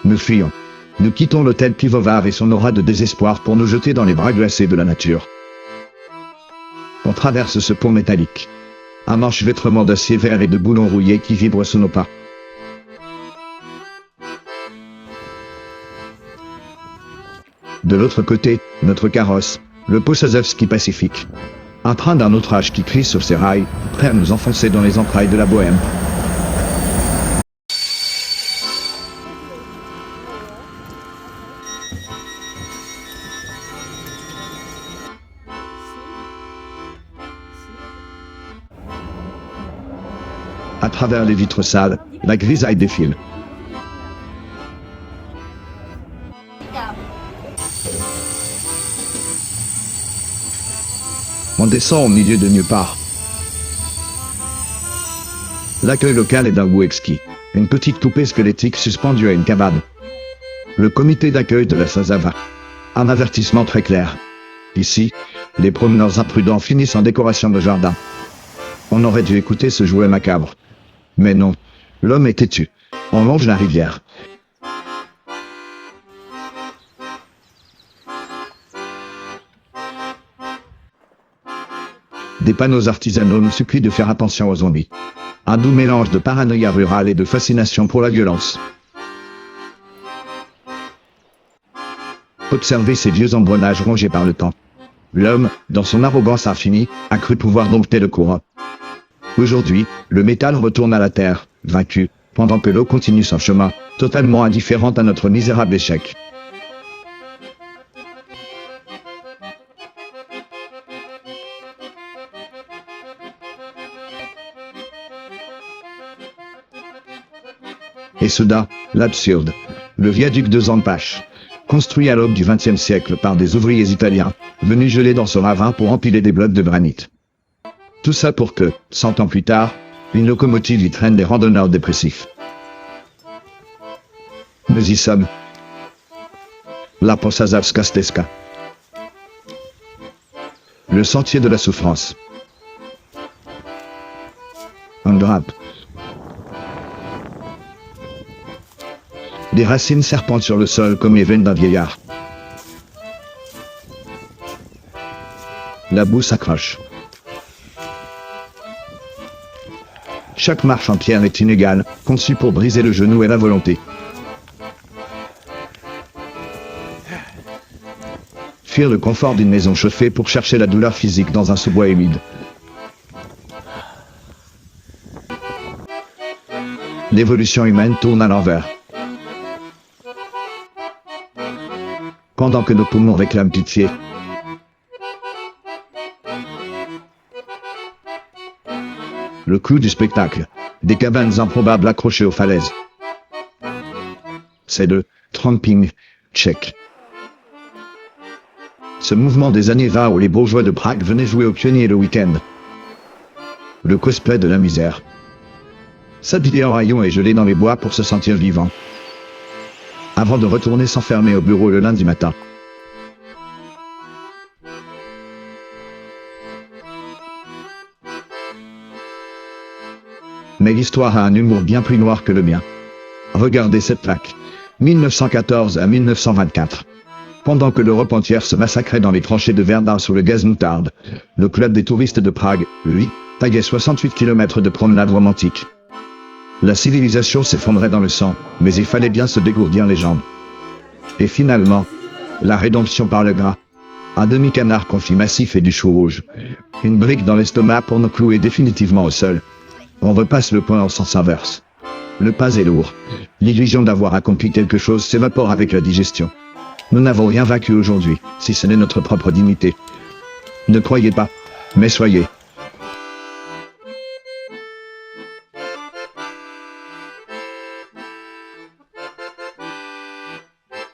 Nous fuyons. Nous quittons l'hôtel Pivovar et son aura de désespoir pour nous jeter dans les bras glacés de la nature. On traverse ce pont métallique. Un enchevêtrement d'acier vert et de boulons rouillés qui vibre sous nos pas. De l'autre côté, notre carrosse, le Posadzewski Pacifique. Un train d'un autre âge qui crie sur ses rails, prêt à nous enfoncer dans les entrailles de la bohème. À travers les vitres sales, la grisaille défile. On descend au milieu de nulle part. L'accueil local est d'un goût exquis. Une petite poupée squelettique suspendue à une cabane. Le comité d'accueil de la Sazava. Un avertissement très clair. Ici, les promeneurs imprudents finissent en décoration de jardin. On aurait dû écouter ce jouet macabre. Mais non, l'homme est têtu. On longe la rivière. Des panneaux artisanaux nous supplient de faire attention aux zombies. Un doux mélange de paranoïa rurale et de fascination pour la violence. Observez ces vieux embrennages rongés par le temps. L'homme, dans son arrogance infinie, a cru pouvoir dompter le courant. Aujourd'hui, le métal retourne à la terre, vaincu, pendant que l'eau continue son chemin, totalement indifférente à notre misérable échec. Et soudain, l'absurde. Le viaduc de Zampache, construit à l'aube du XXe siècle par des ouvriers italiens, venus geler dans ce ravin pour empiler des blocs de granit. Tout ça pour que, 100 ans plus tard, une locomotive y traîne des randonneurs dépressifs. Nous y sommes. La Posadzewska Steska. Le sentier de la souffrance. Un grappe. Des racines serpentent sur le sol comme les veines d'un vieillard. La boue s'accroche. Chaque marche en pierre est inégale, conçue pour briser le genou et la volonté. Fuir le confort d'une maison chauffée pour chercher la douleur physique dans un sous-bois humide. L'évolution humaine tourne à l'envers. Pendant que nos poumons réclament pitié. Le clou du spectacle. Des cabanes improbables accrochées aux falaises. C'est le tramping tchèque. Ce mouvement des années 20 où les bourgeois de Prague venaient jouer aux pionniers le week-end. Le cosplay de la misère. S'habiller en rayon et geler dans les bois pour se sentir vivant. Avant de retourner s'enfermer au bureau le lundi matin. Mais l'histoire a un humour bien plus noir que le mien. Regardez cette plaque. 1914 à 1924. Pendant que l'Europe entière se massacrait dans les tranchées de Verdun sous le gaz moutarde, le club des touristes de Prague, lui, taguait 68 km de promenade romantique. La civilisation s'effondrait dans le sang, mais il fallait bien se dégourdir les jambes. Et finalement, la rédemption par le gras. Un demi-canard confit massif et du chou rouge. Une brique dans l'estomac pour nous clouer définitivement au sol. On repasse le point en sens inverse. Le pas est lourd. L'illusion d'avoir accompli quelque chose s'évapore avec la digestion. Nous n'avons rien vaincu aujourd'hui, si ce n'est notre propre dignité. Ne croyez pas, mais soyez.